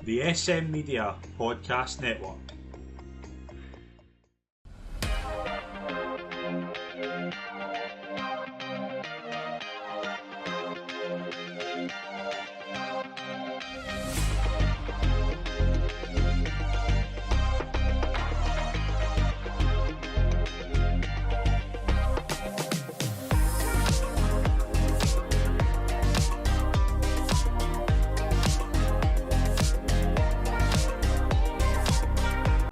the SM Media Podcast Network.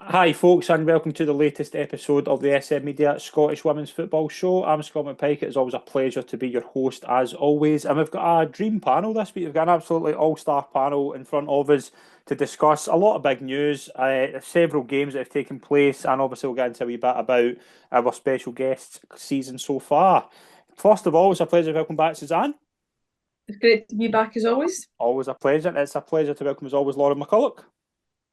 Hi folks, and welcome to the latest episode of the SM Media Scottish Women's Football Show. I'm Scott McPike. It's always a pleasure to be your host as always, and we've got a dream panel this week. We've got an absolutely all-star panel in front of us to discuss a lot of big news, several games that have taken place, and obviously we'll get into a wee bit about our special guests season so far. First of all, it's a pleasure to welcome back Suzanne. It's great to be back as always. Always a pleasure. It's a pleasure to welcome as always Lauren McCulloch.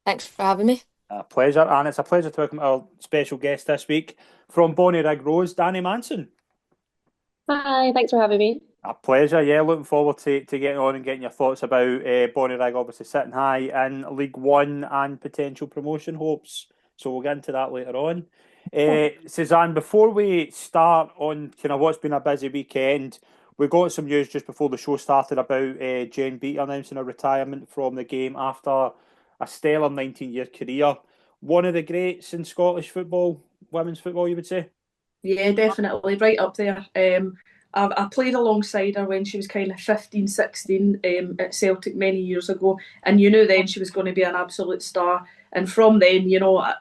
Thanks for having me. A pleasure, and it's a pleasure to welcome our special guest this week from Bonnyrigg Rose, Dani Manson. Hi, thanks for having me. A pleasure, yeah. Looking forward to getting on and getting your thoughts about Bonnyrigg, obviously sitting high in League One and potential promotion hopes. So we'll get into that later on. Suzanne, before we start on kind of what's been a busy weekend, we got some news just before the show started about Jane Beattie announcing her retirement from the game after a stellar 19-year career. One of the greats in Scottish football, women's football, you would say? Yeah, definitely, right up there. I played alongside her when she was kind of 15, 16 at Celtic many years ago, and you knew then she was going to be an absolute star. And from then, you know, I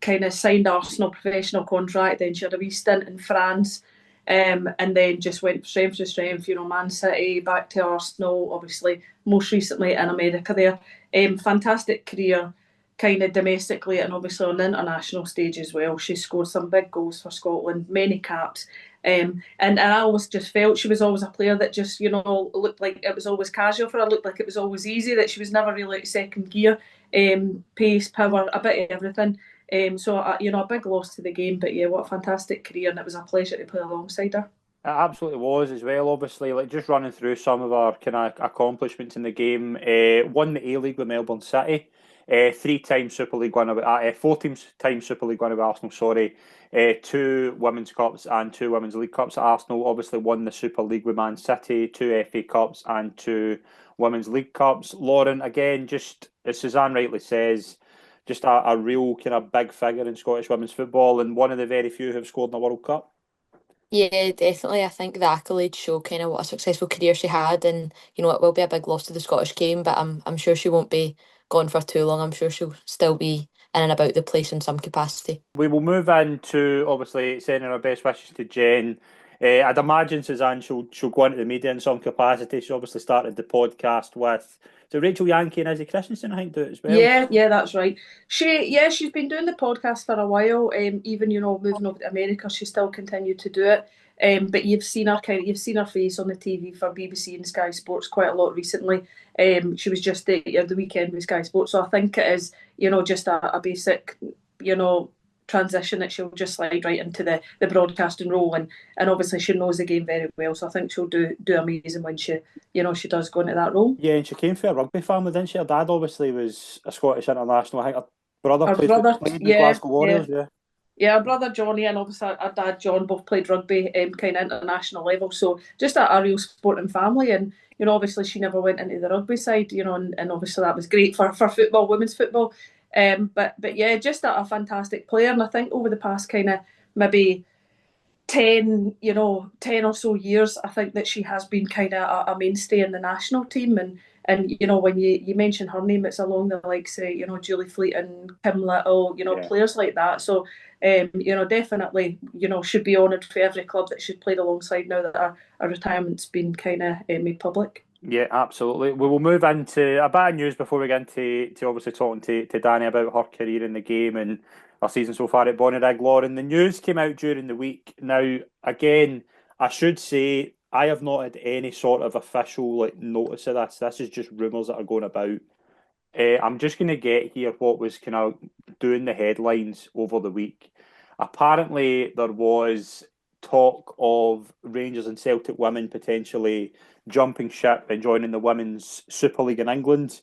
kind of signed Arsenal professional contract, then she had a wee stint in France, and then just went strength to strength, you know, Man City, back to Arsenal, obviously, most recently in America there. Fantastic career, kind of domestically and obviously on the international stage as well. She scored some big goals for Scotland, many caps. And I always just felt she was always a player that just, you know, looked like it was always casual for her, looked like it was always easy, that she was never really out second gear, pace, power, a bit of everything. So, you know, a big loss to the game, but yeah, what a fantastic career, and it was a pleasure to play alongside her. It absolutely was as well, obviously. Like just running through some of our kind of accomplishments in the game. Won the A-League with Melbourne City. 3-time Super League winner with 14-time Super League winner with Arsenal, sorry. 2 Women's Cups and 2 Women's League Cups at Arsenal. Obviously won the Super League with Man City, 2 FA Cups and 2 Women's League Cups. Lauren, again, just as Suzanne rightly says, just a real kind of big figure in Scottish women's football, and one of the very few who have scored in a World Cup. Yeah, definitely. I think the accolades show kind of what a successful career she had, and you know it will be a big loss to the Scottish game, but I'm sure she won't be gone for too long. I'm sure she'll still be in and about the place in some capacity. We will move into obviously sending our best wishes to Jen. I'd imagine Suzanne she'll go into the media in some capacity. She obviously started the podcast with Rachel Yankee and Izzy Christensen, I think, do it as well. Yeah, that's right. She's been doing the podcast for a while. Even you know, moving over to America, she still continued to do it. But you've seen her face on the TV for BBC and Sky Sports quite a lot recently. She was just the weekend with Sky Sports, so I think it is, you know, just a basic, you know, transition that she'll just slide right into the broadcasting role, and obviously she knows the game very well, so I think she'll do amazing when she does go into that role. Yeah, and she came from a rugby family, didn't she? Her dad obviously was a Scottish international. I think her brother Her played brother, in the Glasgow Warriors, yeah. Yeah, her brother Johnny and obviously our dad John both played rugby kind of international level. So just a real sporting family. And, you know, obviously she never went into the rugby side, you know, and obviously that was great for football, women's football. But yeah, just a fantastic player. And I think over the past kind of maybe 10 or so years, I think that she has been kind of a mainstay in the national team. And you know, when you mention her name, it's along the likes of, you know, Julie Fleet and Kim Little, you know, Yeah. players like that. So, you know, definitely, you know, should be honoured for every club that she's played alongside now that her retirement's been kind of made public. Yeah, absolutely. We will move into a bit of news before we get into obviously talking to Dani about her career in the game and her season so far at Bonnyrigg. Lauren, the news came out during the week. Now, again, I should say I have not had any sort of official notice of this. This is just rumours that are going about. I'm just going to get here what was kind of doing the headlines over the week. Apparently, there was talk of Rangers and Celtic women potentially jumping ship and joining the Women's Super League in England.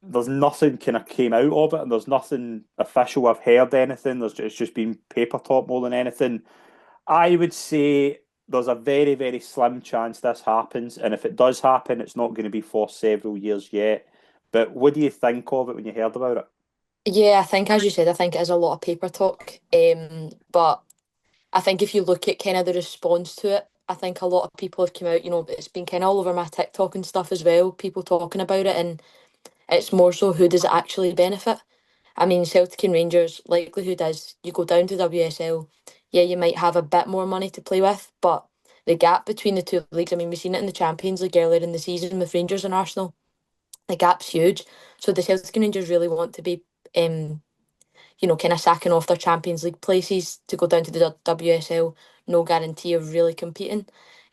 there's nothing kind of came out of it, and there's nothing official. I've heard anything. It's just been paper talk more than anything. I would say there's a very, very slim chance this happens, and if it does happen, it's not going to be for several years yet. But what do you think of it when you heard about it? Yeah, I think, as you said, I think it is a lot of paper talk. But I think if you look at kind of the response to it, I think a lot of people have come out, it's been kind of all over my TikTok and stuff as well, people talking about it, and it's more so who does it actually benefit? I mean, Celtic and Rangers, likelihood is you go down to WSL, yeah, you might have a bit more money to play with, but the gap between the two leagues, I mean, we've seen it in the Champions League earlier in the season with Rangers and Arsenal. The gap's huge. So the Celtic and Rangers really want to be, kind of sacking off their Champions League places to go down to the WSL. No guarantee of really competing.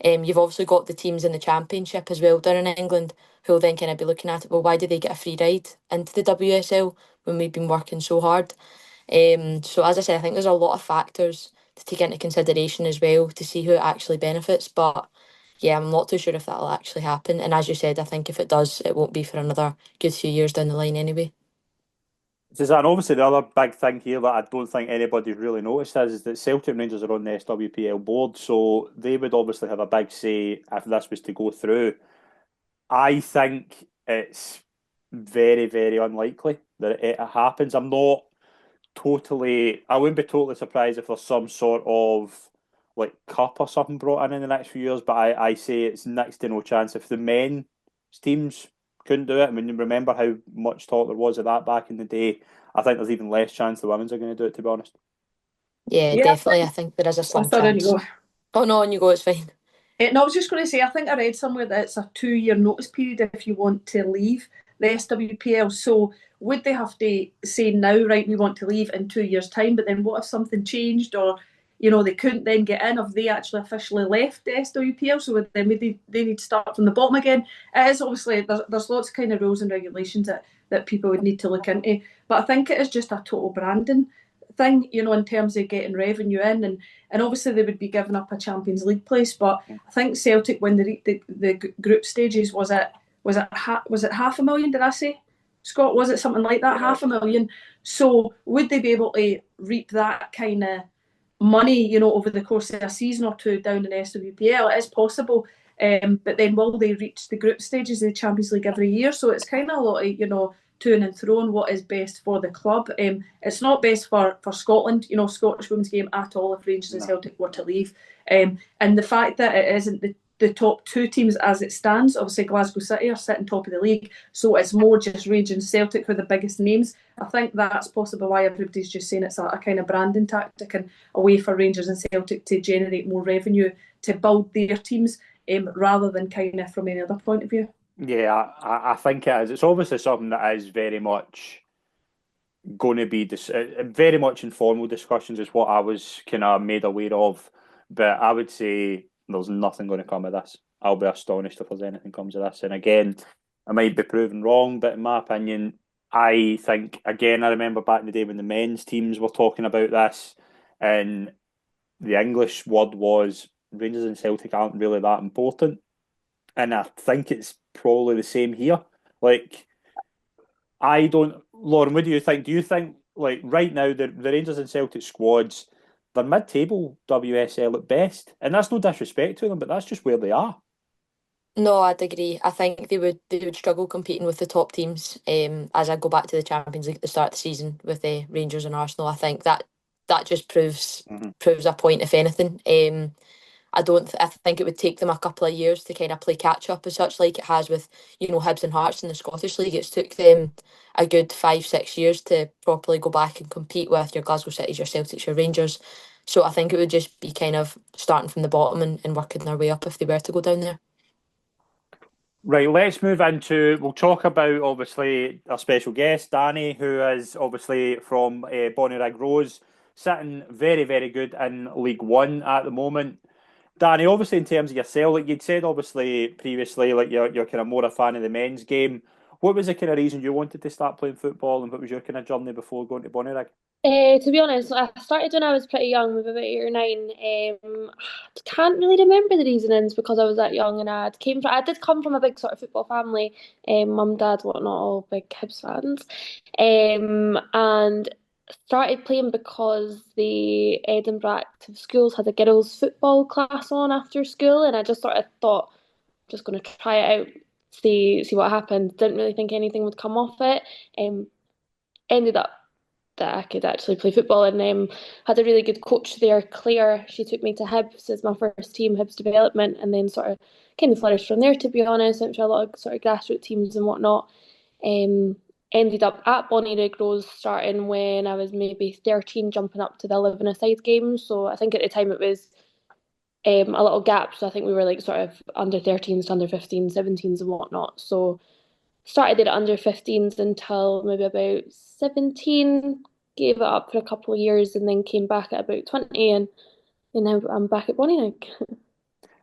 You've obviously got the teams in the Championship as well down in England who'll then kind of be looking at it. Well, why do they get a free ride into the WSL when we've been working so hard? So as I said, I think there's a lot of factors to take into consideration as well to see who it actually benefits. But yeah, I'm not too sure if that'll actually happen. And as you said, I think if it does, it won't be for another good few years down the line anyway. And obviously the other big thing here that I don't think anybody's really noticed is that Celtic and Rangers are on the SWPL board, so they would obviously have a big say if this was to go through. I think it's very, very unlikely that it happens. I wouldn't be totally surprised if there's some sort of like cup or something brought in the next few years, but I say it's next to no chance. If the men's teams couldn't do it, I mean, remember how much talk there was of that back in the day. I think there's even less chance the women's are going to do it, to be honest. Yeah, Yeah, definitely. I think there is a I slim thought chance. you go. Oh no, on you go, it's fine. No, I was just going to say, I think I read somewhere that it's a 2 year notice period if you want to leave the SWPL. So would they have to say now, right, we want to leave in 2 years' time? But then what if something changed or, they couldn't then get in? Have they actually officially left the SWPL? So then they need to start from the bottom again? It is obviously, there's lots of kind of rules and regulations that people would need to look into. But I think it is just a total branding thing, in terms of getting revenue in. And obviously they would be giving up a Champions League place, but I think Celtic when they reached the group stages was it 500,000? Did I say, Scott? Was it something like that? 500,000. So would they be able to reap that kind of money, over the course of a season or two down in SWPL? It is possible. But then will they reach the group stages of the Champions League every year? So it's kind of a lot of, to and fro on what is best for the club. It's not best for Scotland, Scottish women's game at all if Rangers and Celtic were to leave. And the fact that it isn't the top two teams as it stands, obviously Glasgow City are sitting top of the league, so it's more just Rangers and Celtic for the biggest names. I think that's possibly why everybody's just saying it's a kind of branding tactic and a way for Rangers and Celtic to generate more revenue to build their teams, rather than kind of from any other point of view. Yeah, I think it is. It's obviously something that is very much going to be very much informal discussions is what I was kind of made aware of. But I would say there's nothing going to come of this. I'll be astonished if there's anything comes of this. And again, I might be proven wrong, but in my opinion, I think, again, I remember back in the day when the men's teams were talking about this, and the English word was Rangers and Celtic aren't really that important. And I think it's probably the same here. Like, I don't, Lauren, what do you think? Do you think, like, right now, the Rangers and Celtic squads, they're mid table WSL at best? And that's no disrespect to them, but that's just where they are. No, I'd agree. I think they would struggle competing with the top teams. As I go back to the Champions League at the start of the season with the Rangers and Arsenal, I think that just proves a point, if anything. I think it would take them a couple of years to kind of play catch up as such, like it has with Hibs and Hearts in the Scottish League. It's took them a good 5-6 years to properly go back and compete with your Glasgow Cities, your Celtics, your Rangers. So I think it would just be kind of starting from the bottom and working their way up if they were to go down there. Right, let's move into. We'll talk about obviously our special guest, Dani, who is obviously from Bonnyrigg Rose, sitting very, very good in League One at the moment. Danny, obviously in terms of yourself, like you'd said obviously previously, like you're kind of more a fan of the men's game. What was the kind of reason you wanted to start playing football, and what was your kind of journey before going to Bonnyrigg? To be honest, I started when I was pretty young, maybe about 8 or 9. I can't really remember the reasonings because I was that young, and I did come from a big sort of football family, mum, dad, whatnot, all big Hibs fans, and started playing because the Edinburgh Active Schools had a girls' football class on after school, and I just sort of thought, just going to try it out, see what happened. Didn't really think anything would come off it. Um, Ended up that I could actually play football, and had a really good coach there, Claire. She took me to Hibs as my first team, Hibs development, and then sort of kind of flourished from there. To be honest, went through a lot of sort of grassroots teams and whatnot. Um, Ended up at Bonnyrigg Rose starting when I was maybe 13, jumping up to the 11-a-side games. So I think at the time it was a little gap. So I think we were like sort of under 13s to under 15s, 17s and whatnot. So started it at under 15s until maybe about 17, gave it up for a couple of years and then came back at about 20 and now I'm back at Bonnyrigg.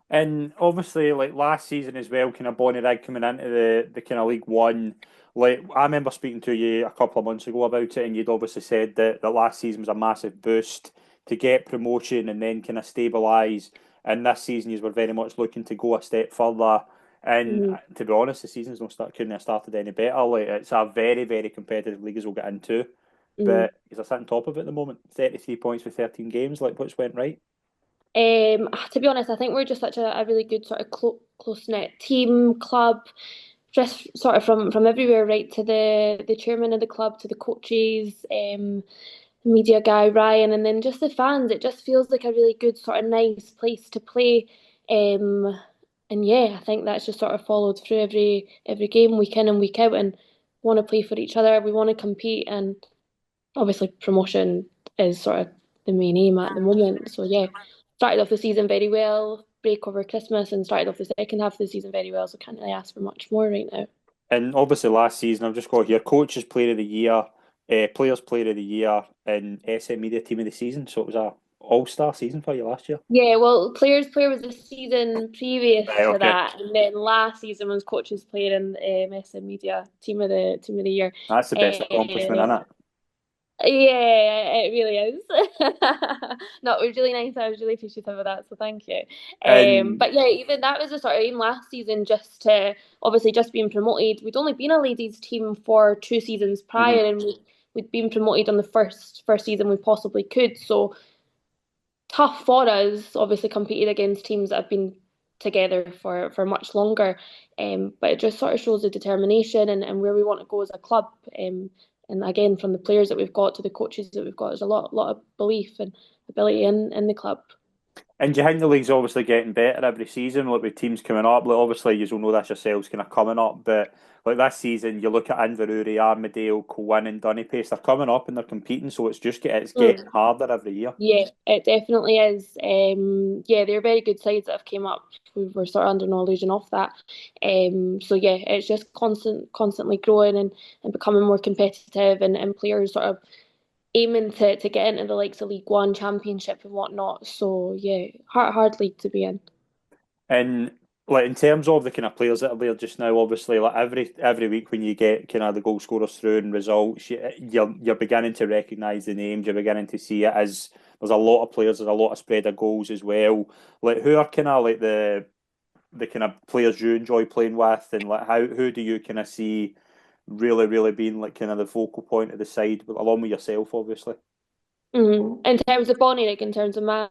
And obviously, like last season as well, kind of Bonnyrigg coming into the kind of League One. Like I remember speaking to you a couple of months ago about it, and you'd obviously said that last season was a massive boost to get promotion and then kind of stabilise. And this season, you were very much looking to go a step further. And Mm, to be honest, the season's not couldn't have started any better. Like it's a very, very competitive league as we'll get into. mm. But he's sitting top of it at the moment, 33 points for 13 games. Like what's went right? To be honest, I think we're just such a really good sort of close knit team club, just sort of from everywhere, right to the chairman of the club to the coaches, the media guy Ryan, and then just the fans. It just feels like a really good sort of nice place to play. Um, and yeah, I think that's just sort of followed through every game, week in and week out, and want to play for each other. We want to compete, and obviously promotion is sort of the main aim at the moment. So yeah, started off the season very well, break over Christmas, and started off the second half of the season very well. So can't really ask for much more right now. And obviously, last season, I've just got here coaches player of the year, players player of the year, and SM Media team of the season. So it was a all-star season for you last year. Yeah, well, players player was the season previous Right, to okay. that, and then last season was coaches player and SM Media team of the year. That's the best accomplishment, isn't Uh, it? Yeah, it really is. No, it was really nice. I was really appreciative of that, so thank you. And But yeah, even that was a sort of aim last season, just to obviously just being promoted. We'd only been a ladies' team for 2 seasons mhm. prior, and we'd been promoted on the first season we possibly could. So tough for us, obviously competed against teams that have been together for much longer. But it just sort of shows the determination and where we want to go as a club. And again, from the players that we've got to the coaches that we've got, there's a lot of belief and ability in the club. And do you think the league's obviously getting better every season, like with teams coming up? Like obviously, you'll know this yourselves, kind of coming up. But like this season, you look at Inverurie, Armadale, Colwyn, and Dunipace. They're coming up and they're competing, so it's getting Mm. harder every year. Yeah, it definitely is. Yeah, they're very good sides that have came up. We were sort of under no illusion of that. So yeah, it's just constantly growing and becoming more competitive and players sort of aiming to get into the likes of League One, Championship and whatnot. So yeah, hard league to be in. And like in terms of the kind of players that are there just now, obviously, like every week when you get kind of the goal scorers through and results, you're beginning to recognise the names. You're beginning to see it as there's a lot of players, there's a lot of spread of goals as well. Like who are kind of like the kind of players you enjoy playing with, and like who do you kind of see really being like kind of the focal point of the side, along with yourself, obviously. In terms of Bonnyrigg, in terms of my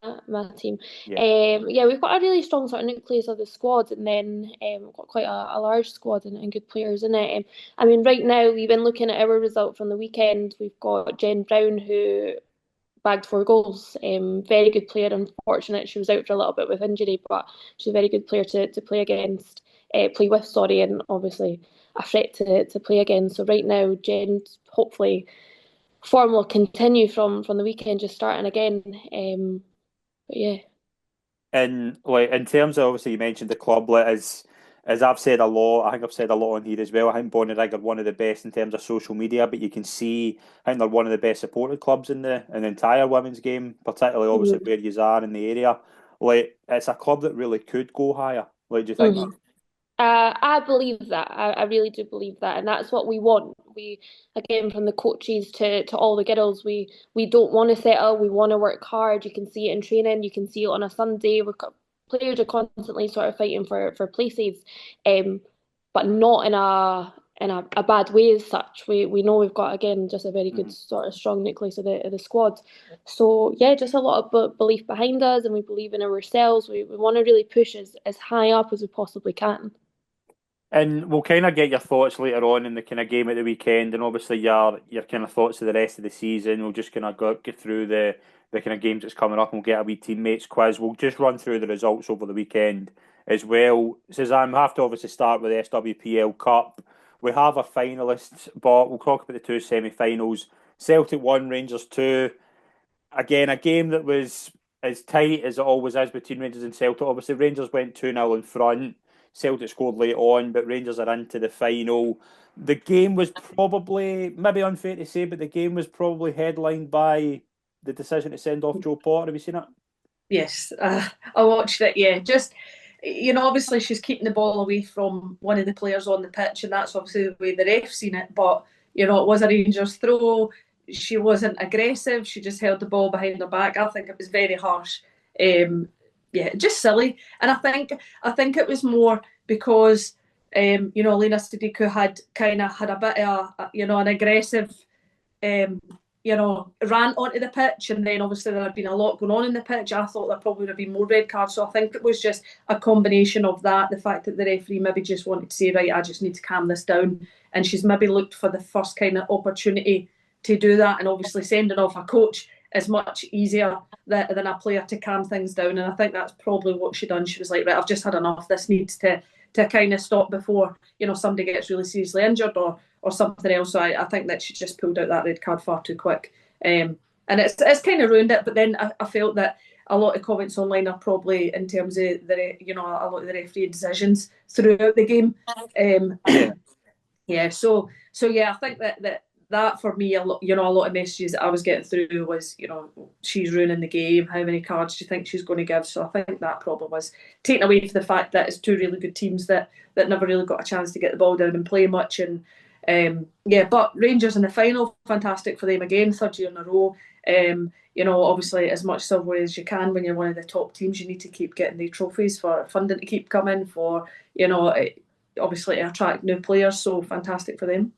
team, Yeah. yeah, we've got a really strong sort of nucleus of the squad, and then we've got quite a large squad and good players in it. I mean, right now we've been looking at our result from the weekend. We've got Jen Brown who bagged 4 goals. Very good player. Unfortunate she was out for a little bit with injury, but she's a very good player to play against, play with. Sorry, and obviously a threat to play against. So right now, Jen hopefully form will continue from the weekend, just starting again. But yeah. And like in terms of obviously you mentioned the club, like as I've said a lot, I think I've said a lot on here as well. I think Bonnyrigg are one of the best in terms of social media, but you can see I think they're one of the best supported clubs in the entire women's game, particularly obviously Mhm. where you are in the area. Like it's a club that really could go higher. Like do you think? Mhm. I believe that. I really do believe that, and that's what we want. We, again, from the coaches to all the girls, we don't want to settle. We want to work hard. You can see it in training. You can see it on a Sunday. Players are constantly sort of fighting for places, but not in a bad way as such. We know we've got, again, just a very good sort of strong nucleus of the squad. So yeah, just a lot of belief behind us, and we believe in ourselves. We want to really push as high up as we possibly can. And we'll kind of get your thoughts later on in the kind of game at the weekend, and obviously your kind of thoughts of the rest of the season. We'll just kind of get through the kind of games that's coming up, and we'll get a wee teammates quiz. We'll just run through the results over the weekend as well. Suzanne, we have to obviously start with the SWPL Cup. We have our finalists, but we'll talk about the two semi-finals. Celtic 1, Rangers 2. Again, a game that was as tight as it always is between Rangers and Celtic. Obviously, Rangers went 2-0 in front. Celtic scored late on, but Rangers are into the final. The game was probably, maybe unfair to say, but the game was probably headlined by the decision to send off Joe Potter. Have you seen it? Yes, I watched it. Yeah, just obviously she's keeping the ball away from one of the players on the pitch, and that's obviously the way the ref's seen it. But it was a Rangers throw. She wasn't aggressive. She just held the ball behind her back. I think it was very harsh. Yeah, just silly. And I think it was more because Lena Stadiku had had a bit of an aggressive rant onto the pitch, and then obviously there had been a lot going on in the pitch. I thought there probably would have been more red cards, so I think it was just a combination of that, the fact that the referee maybe just wanted to say, right, I just need to calm this down, and she's maybe looked for the first kind of opportunity to do that, and obviously sending off a coach is much easier than a player to calm things down, and I think that's probably what she done. She was like, right, I've just had enough, this needs to kind of stop before somebody gets really seriously injured or something else. So I think that she just pulled out that red card far too quick, and it's kind of ruined it. But then I felt that a lot of comments online are probably in terms of a lot of the referee decisions throughout the game. Yeah, so yeah, I think that for me, a lot of messages that I was getting through was, she's ruining the game. How many cards do you think she's going to give? So I think that probably was taken away from the fact that it's two really good teams that never really got a chance to get the ball down and play much. And but Rangers in the final, fantastic for them again, third year in a row. Obviously, as much silverware as you can when you're one of the top teams, you need to keep getting the trophies for funding to keep coming, for obviously to attract new players. So fantastic for them.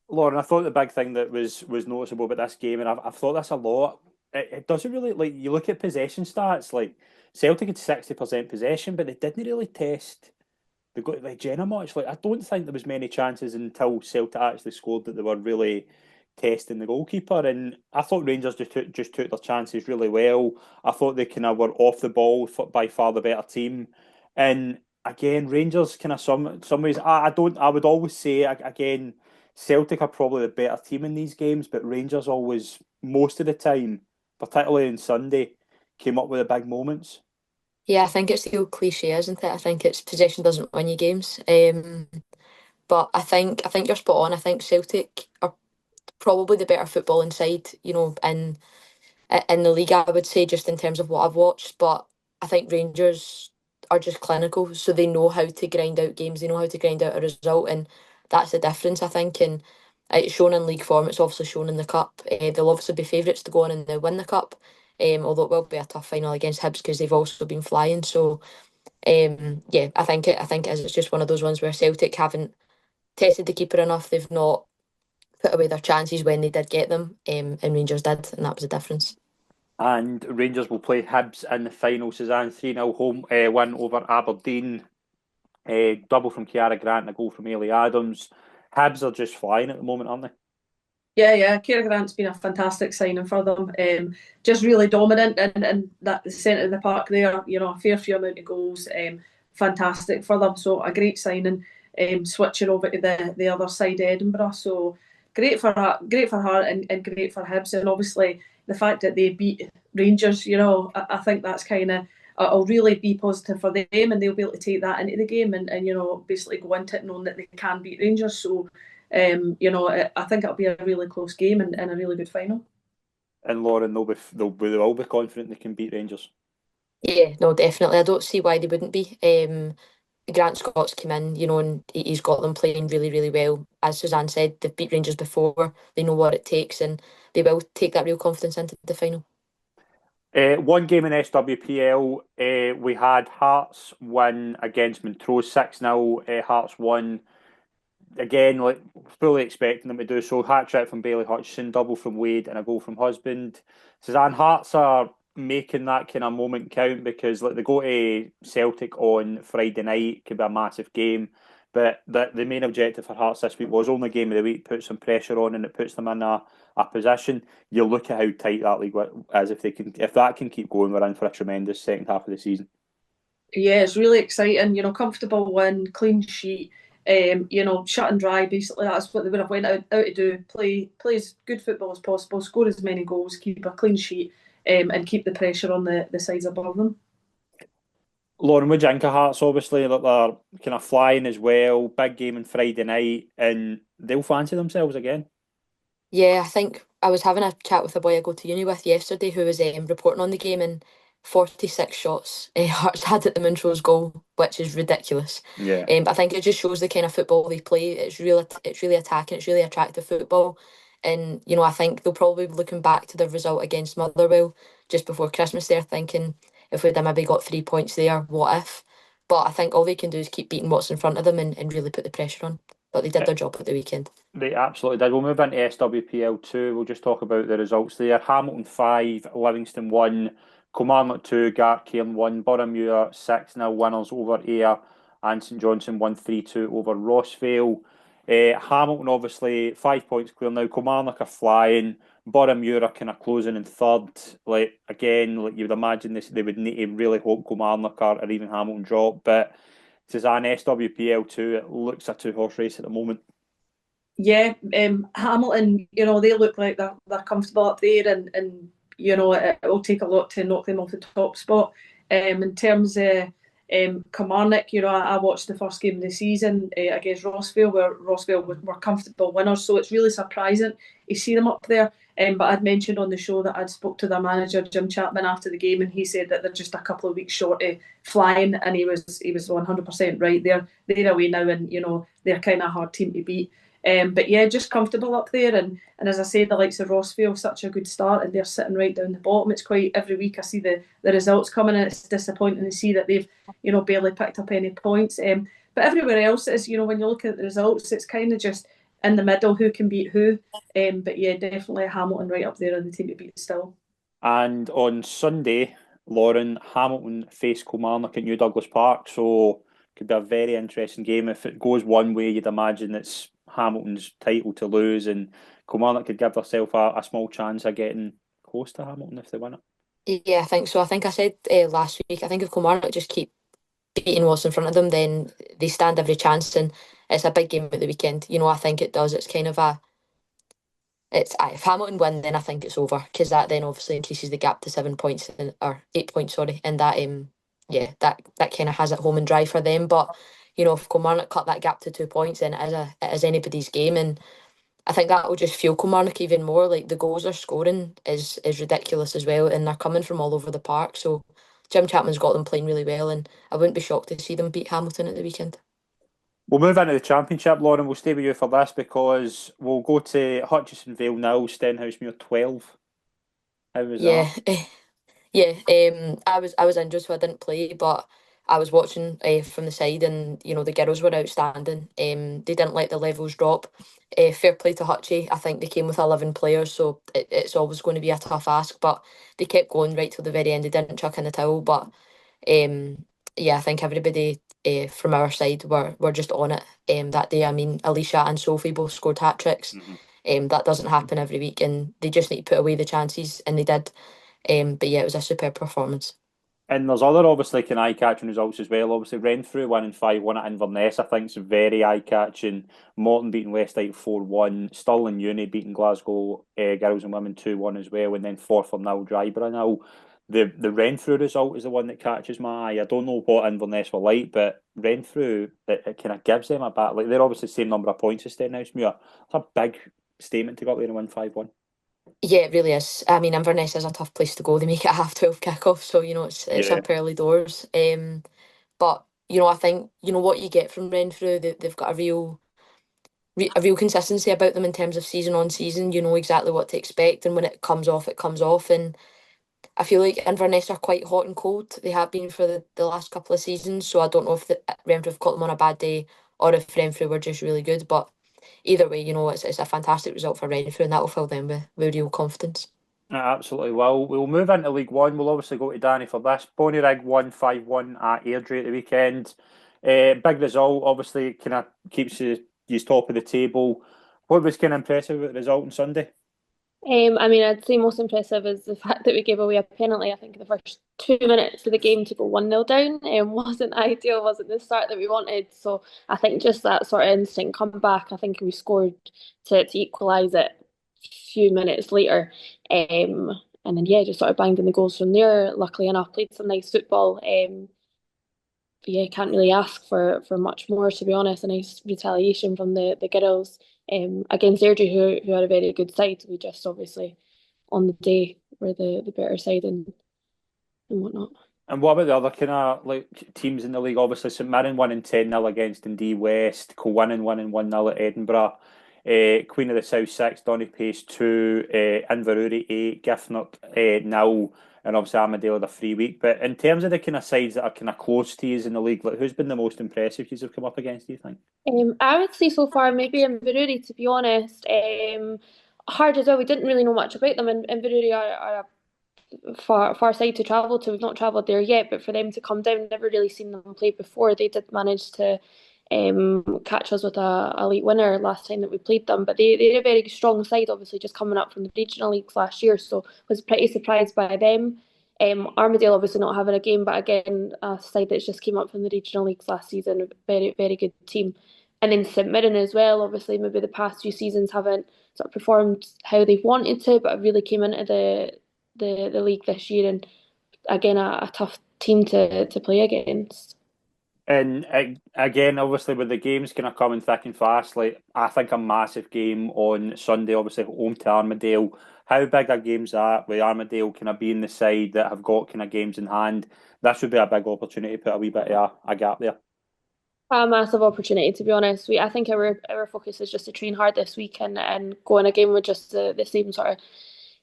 Lauren, I thought the big thing that was noticeable about this game, and I've thought this a lot, it doesn't really, like, you look at possession stats, like Celtic had 60% possession, but they didn't really test Jenna much. Like, I don't think there was many chances until Celtic actually scored that they were really testing the goalkeeper, and I thought Rangers just took their chances really well. I thought they kind of were off the ball, by far the better team, and again, Rangers kind of some ways. I would always say again, Celtic are probably the better team in these games, but Rangers always, most of the time, particularly on Sunday, came up with the big moments. Yeah, I think it's the old cliche, isn't it? I think it's possession doesn't win you games. But I think you're spot on. I think Celtic are probably the better footballing side, in the league, I would say, just in terms of what I've watched. But I think Rangers are just clinical, so they know how to grind out games. They know how to grind out a result, and that's the difference, I think. And it's shown in league form. It's obviously shown in the cup. They'll obviously be favourites to go on and they win the cup. Although it will be a tough final against Hibs because they've also been flying. So yeah, I think it is. It's just one of those ones where Celtic haven't tested the keeper enough. They've not put away their chances when they did get them, and Rangers did, and that was the difference. And Rangers will play Hibs in the final. Suzanne, 3-0 home win over Aberdeen. Double from Kiara Grant and a goal from Ailey Adams. Hibs are just flying at the moment, aren't they? Yeah. Kiara Grant's been a fantastic signing for them. Just really dominant in that the centre of the park there. A fair few amount of goals. Fantastic for them. So a great signing. Switching over to the other side, Edinburgh. So great for her, and great for Hibs. And obviously the fact that they beat Rangers, I think that's kind of will really be positive for them, and they'll be able to take that into the game and basically go into it knowing that they can beat Rangers. So I think it'll be a really close game and a really good final. And Lauren, they'll be confident they can beat Rangers. Yeah, no, definitely. I don't see why they wouldn't be. Grant Scott's come in, and he's got them playing really, really well. As Suzanne said, they've beat Rangers before. They know what it takes, and they will take that real confidence into the final. One game in SWPL, we had Hearts win against Montrose 6-0. Hearts won again, like fully expecting them to do so. Hat trick from Bailey Hutchison, double from Wade, and a goal from Husband. Suzanne, Hearts are making that kind of moment count because like they go to Celtic on Friday night, could be a massive game. But the main objective for Hearts this week was only game of the week, put some pressure on, and it puts them in a position. You look at how tight that league is. If that can keep going, we're in for a tremendous second half of the season. Yeah, it's really exciting. Comfortable win, clean sheet. Shut and dry. Basically, that's what they would have went out to do. Play as good football as possible, score as many goals, keep a clean sheet, and keep the pressure on the sides above them. Lauren, would you think of Hearts? Obviously, that they're kind of flying as well. Big game on Friday night, and they'll fancy themselves again. Yeah, I think I was having a chat with a boy I go to uni with yesterday who was reporting on the game, and 46 shots Hearts had at the Montrose goal, which is ridiculous. Yeah. But I think it just shows the kind of football they play. It's really attacking. It's really attractive football, and I think they'll probably be looking back to the result against Motherwell just before Christmas. They're thinking if we'd have maybe got 3 points there, what if? But I think all they can do is keep beating what's in front of them and really put the pressure on. But they did their job at the weekend. They absolutely did. We'll move into SWPL 2. We'll just talk about the results there. Hamilton 5, Livingston 1, Kilmarnock 2, Gartcairn 1, Boroughmuir 6-0 winners over Ayr, and St Johnstone 1-3-2 over Rossvale. Hamilton obviously 5 points clear now. Kilmarnock are flying. Boroughmuir are kind of closing in third. Like again, like you would imagine they would need to really hope Kilmarnock or even Hamilton drop. But Suzanne, SWPL 2, it looks a two-horse race at the moment. Yeah, Hamilton, they look like they're comfortable up there, and it will take a lot to knock them off the top spot. In terms of Kilmarnock, I watched the first game of the season against Rossvale, where Rossvale were comfortable winners, so it's really surprising to see them up there. But I'd mentioned on the show that I'd spoke to their manager Jim Chapman after the game, and he said that they're just a couple of weeks short of flying, and he was 100% right. They're away now, and they're kind of a hard team to beat. But yeah, just comfortable up there, and as I said, the likes of Rossvale, such a good start, and they're sitting right down the bottom. It's quite every week I see the results coming, and it's disappointing to see that they've barely picked up any points. But everywhere else is when you look at the results, it's kind of just in the middle, who can beat who. But yeah, definitely Hamilton right up there on the team to beat still. And on Sunday, Lauren, Hamilton face Kilmarnock at New Douglas Park, so could be a very interesting game. If it goes one way, you'd imagine it's Hamilton's title to lose, and Kilmarnock could give themselves a small chance of getting close to Hamilton if they win it. Yeah, I think so. I think I said last week, I think if Kilmarnock just keep beating what's in front of them, then they stand every chance, and it's a big game at the weekend. I think it does. It's kind of if Hamilton win, then I think it's over, because that then obviously increases the gap to 7 points, or 8 points, sorry, and that that kind of has it home and dry for them. But if Kilmarnock cut that gap to 2 points, then it is anybody's game, and I think that will just fuel Kilmarnock even more. Like the goals they're scoring is ridiculous as well, and they're coming from all over the park. So Jim Chapman's got them playing really well, and I wouldn't be shocked to see them beat Hamilton at the weekend. We'll move into the Championship, Lauren. We'll stay with you for this because we'll go to Hutchison Vale 0, Stenhousemuir 12. How was that? Yeah, I was injured, so I didn't play, but I was watching from the side, and the girls were outstanding. They didn't let the levels drop. Fair play to Hutchie. I think they came with 11 players, so it's always going to be a tough ask. But they kept going right till the very end. They didn't chuck in the towel, but yeah, I think everybody from our side were just on it that day. I mean, Alicia and Sophie both scored hat tricks. That doesn't happen every week, and they just need to put away the chances, and they did. But yeah, it was a superb performance. And there's other obviously kind of eye-catching results as well. Obviously, Renfrew 1-5, at Inverness. I think it's very eye-catching. Morton beating Westite 4-1. Stirling Uni beating Glasgow Girls and Women 2-1 as well. And then 4-0 Dryborough. Now, the Renfrew result is the one that catches my eye. I don't know what Inverness were like, but Renfrew, it kind of gives them a bat. Like, they're obviously the same number of points as Stenhousemuir. It's a big statement to go up there and win 5-1. Yeah, it really is. I mean, Inverness is a tough place to go. They make it a 12:30 kickoff, so it's up early doors. But I think what you get from Renfrew. They've got a real consistency about them in terms of season on season. You know exactly what to expect, and when it comes off, it comes off. And I feel like Inverness are quite hot and cold. They have been for the last couple of seasons, so I don't know if Renfrew have caught them on a bad day or if Renfrew were just really good. But either way, it's a fantastic result for Renfrew, and that will fill them with real confidence. Absolutely. Well, we'll move into League One. We'll obviously go to Danny for this. Bonnyrigg won 5-1 at Airdrie at the weekend. Big result, obviously, kind of keeps you top of the table. What was kind of impressive about the result on Sunday? I mean, I'd say most impressive is the fact that we gave away a penalty. I think the first 2 minutes of the game to go 1-0 down wasn't ideal, wasn't the start that we wanted. So I think just that sort of instant comeback, I think we scored to equalise it a few minutes later. And then, yeah, just sort of banged in the goals from there. Luckily enough, played some nice football. Yeah, can't really ask for much more, to be honest. A nice retaliation from the girls against Airdrie, who had a very good side. We just obviously on the day were the better side and whatnot. And what about the other kind of like teams in the league? Obviously, St Mirren winning 10-0 against Dundee West, Kilwinning winning 1-0 at Edinburgh, Queen of the South 6, Donny Pace 2, Inverurie 8, Giffnock 0, and obviously Armadale had a free week. But in terms of the kind of sides that are kind of close to you in the league, like who's been the most impressive you have come up against, do you think? I would say so far maybe Inverurie, to be honest. Hard as well. We didn't really know much about them, and Inverurie are a far side to travel to. We've not travelled there yet, but for them to come down, never really seen them play before. They did manage to catch us with a late winner last time that we played them, but they're a very strong side, obviously just coming up from the regional leagues last year, so was pretty surprised by them. Armadale obviously not having a game, but again a side that's just came up from the regional leagues last season, a very very good team. And then St Mirren as well, obviously maybe the past few seasons haven't sort of performed how they've wanted to, but really came into the league this year, and again a tough team to play against. And again, obviously, with the games kind of coming thick and fast, like I think a massive game on Sunday, obviously home to Armadale. How big are games that with Armadale kind of being the side that have got kind of games in hand? This would be a big opportunity to put a wee bit of a gap there. A massive opportunity, to be honest. I think our focus is just to train hard this week and go in a game with just the same sort of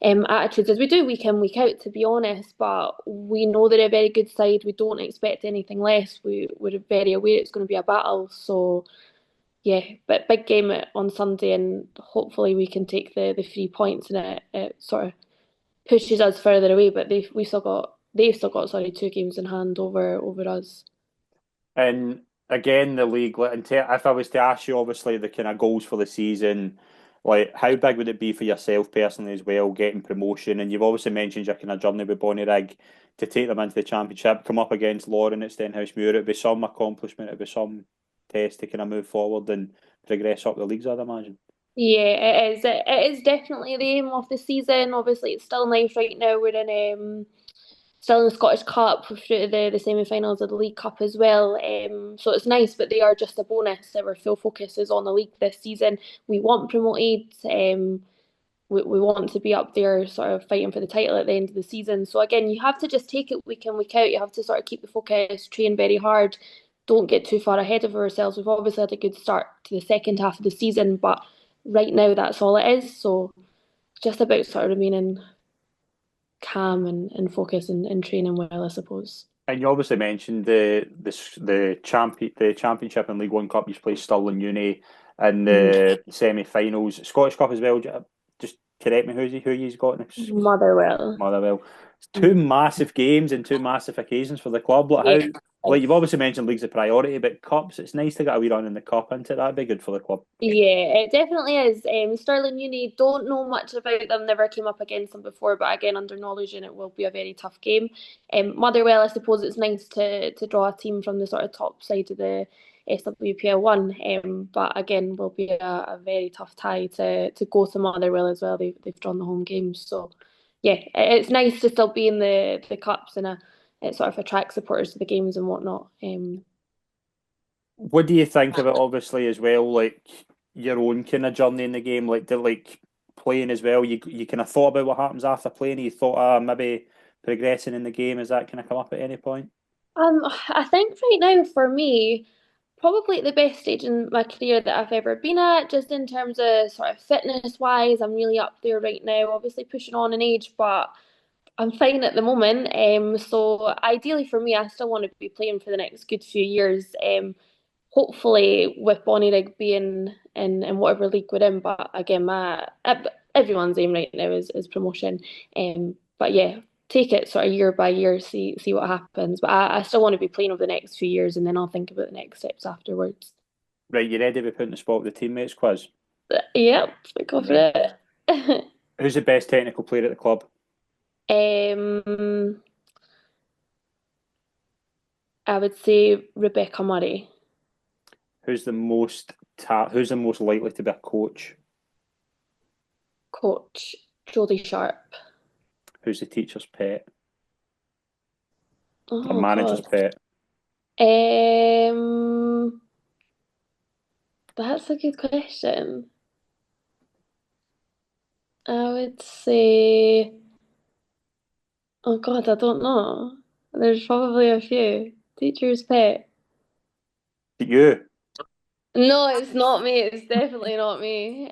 attitudes as we do week in, week out, to be honest. But we know they're a very good side. We don't expect anything less. We're very aware it's going to be a battle. So, yeah, but big game on Sunday, and hopefully we can take the 3 points, and it sort of pushes us further away. But they've still got 2 games in hand over us. And again, the league, like, if I was to ask you, obviously, the kind of goals for the season, like, how big would it be for yourself personally as well, getting promotion? And you've obviously mentioned your kind of journey with Bonnyrigg to take them into the championship, come up against Lauren at Stenhousemuir. It'd be some accomplishment, it'd be some test to kind of move forward and progress up the leagues, I'd imagine. Yeah, it is. It is definitely the aim of the season. Obviously, it's still nice right now. We're in still in the Scottish Cup, through to the semi-finals of the League Cup as well. So it's nice, but they are just a bonus. Our full focus is on the league this season. We want promoted. We want to be up there, sort of fighting for the title at the end of the season. So again, you have to just take it week in, week out. You have to sort of keep the focus, train very hard. Don't get too far ahead of ourselves. We've obviously had a good start to the second half of the season, but right now that's all it is. So just about sort of remaining calm and focus and training well, I suppose. And you obviously mentioned the championship and League One Cup. You played Stirling Uni in the semi-finals, Scottish Cup as well. Just correct me, who you've got next? Motherwell. Motherwell. It's two massive games and two massive occasions for the club. Like Yeah. like you've obviously mentioned league's a priority, but cups, it's nice to get a wee run in the cup, isn't it? That'd be good for the club. Yeah, it definitely is. Stirling Uni, don't know much about them, never came up against them before, but again, under knowledge, and it will be a very tough game. Motherwell, I suppose it's nice to draw a team from the sort of top side of the SWPL one, but again, will be a very tough tie to go to Motherwell as well. They've drawn the home games, so yeah, it's nice to still be in the cups, and it sort of attracts supporters to the games and whatnot. What do you think of it, obviously, as well, like your own kind of journey in the game, like playing as well? You kind of thought about what happens after playing. You thought, maybe progressing in the game. Has that kind of come up at any point? I think right now for me, probably at the best stage in my career that I've ever been at, just in terms of sort of fitness wise, I'm really up there right now. Obviously pushing on in age, but I'm fine at the moment. So ideally for me, I still want to be playing for the next good few years. Hopefully with Bonnyrigg being in whatever league we're in. But again, my everyone's aim right now is promotion. But yeah, take it sort of year by year, see what happens. But I still want to be playing over the next few years, and then I'll think about the next steps afterwards. Right, you ready to be put in the spot with the teammates quiz? Yep, go for it. Who's the best technical player at the club? um, I would say Rebecca Murray. Who's the most who's the most likely to be a coach? Coach Jodie Sharp. Who's the teacher's pet? Or Oh manager's God. pet? Um, that's a good question. I would say, oh God, I don't know. There's probably a few. Teacher's pet. You. No, it's not me. It's definitely not me.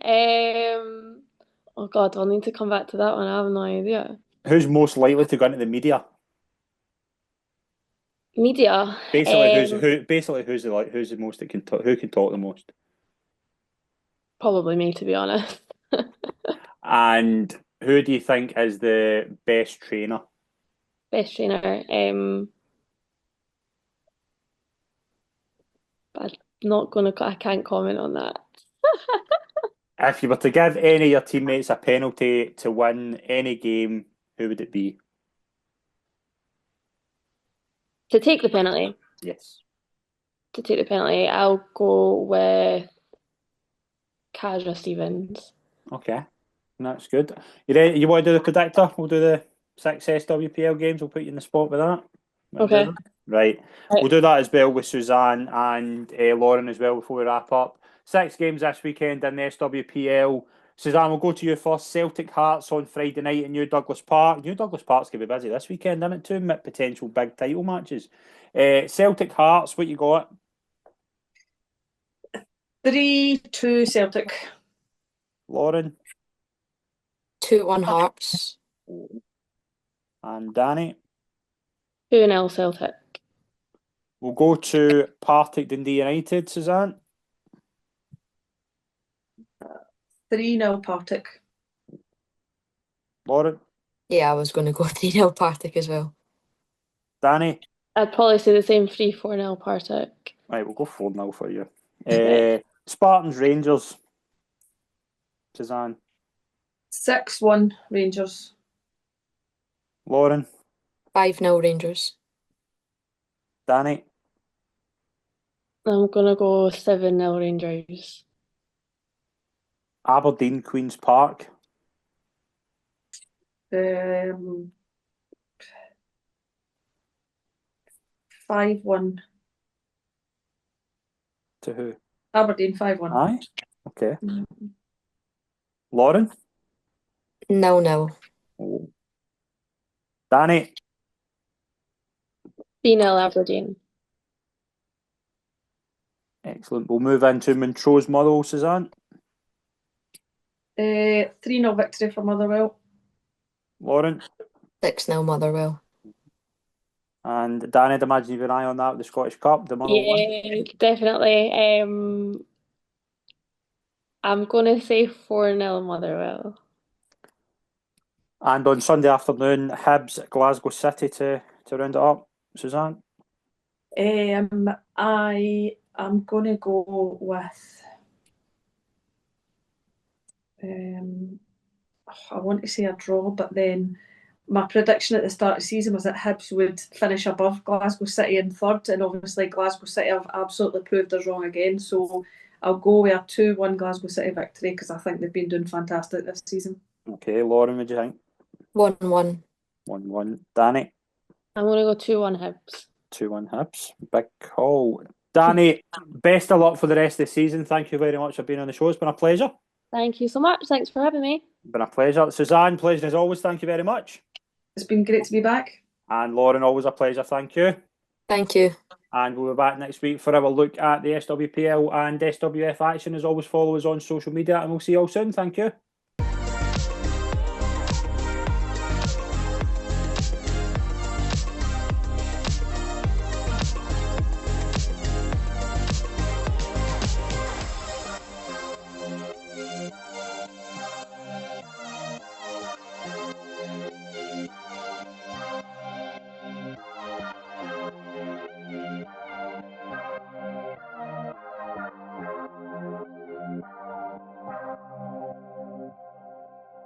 Oh God, I'll need to come back to that one. I have no idea. Who's most likely to go into the media? Media. Basically, who's the most that can talk, who can talk the most? Probably me, to be honest. And who do you think is the best trainer? Best trainer. I'm not gonna. I can't comment on that. If you were to give any of your teammates a penalty to win any game, who would it be? To take the penalty. Yes. To take the penalty, I'll go with Kaja Stevens. Okay. That's good. You ready? You want to do the predictor? We'll do the 6 SWPL games. We'll put you in the spot with that. Want to do Okay. that? Right. Right. We'll do that as well with Suzanne and Lauren as well before we wrap up. 6 games this weekend in the SWPL. Suzanne, we'll go to you first. Celtic Hearts on Friday night in New Douglas Park. New Douglas Park's going to be busy this weekend, isn't it? Two potential big title matches. Celtic Hearts, what you got? 3-2 Celtic. Lauren 2-1 Hearts. and Danny. 2-0 Celtic. We'll go to Partick Dundee United, Suzanne. 3-0 Partick. Lauren. Yeah, I was going to go 3-0 Partick as well. Danny. I'd probably say the same 3-4-0 Partick. Right, we'll go 4-0 for you. Okay. Spartans Rangers. Suzanne. 6-1 Rangers. Lauren. 5-0 Rangers. Danny. I'm gonna go 7-0 Rangers. Aberdeen Queen's Park. 5-1. To who? Aberdeen 5-1. Aye. Okay. Lauren. 0-0. Oh. Danny. 3-0 Aberdeen. Excellent. We'll move into Montrose Motherwell, Suzanne. 3-0 victory for Motherwell. Lauren. 6-0 Motherwell. And Danny, I'd imagine you've an eye on that with the Scottish Cup, the Motherwell one. Yeah, definitely. I'm gonna say 4-0 Motherwell. And on Sunday afternoon, Hibs Glasgow City to round it up, Suzanne. I am gonna go with I want to say a draw, but then my prediction at the start of the season was that Hibs would finish above Glasgow City in third, and obviously Glasgow City have absolutely proved us wrong again. So I'll go with a 2-1 Glasgow City victory because I think they've been doing fantastic this season. Okay, Lauren, what do you think? 1-1. 1-1. Danny. I'm gonna go 2-1 Hibs. 2-1 Hibs. Big call. Danny, best of luck for the rest of the season. Thank you very much for being on the show. It's been a pleasure. Thank you so much. Thanks for having me. Been a pleasure. Suzanne, pleasure as always. Thank you very much. It's been great to be back. And Lauren, always a pleasure. Thank you. Thank you. And we'll be back next week for our look at the SWPL and SWF action. As always, follow us on social media, and we'll see you all soon. Thank you.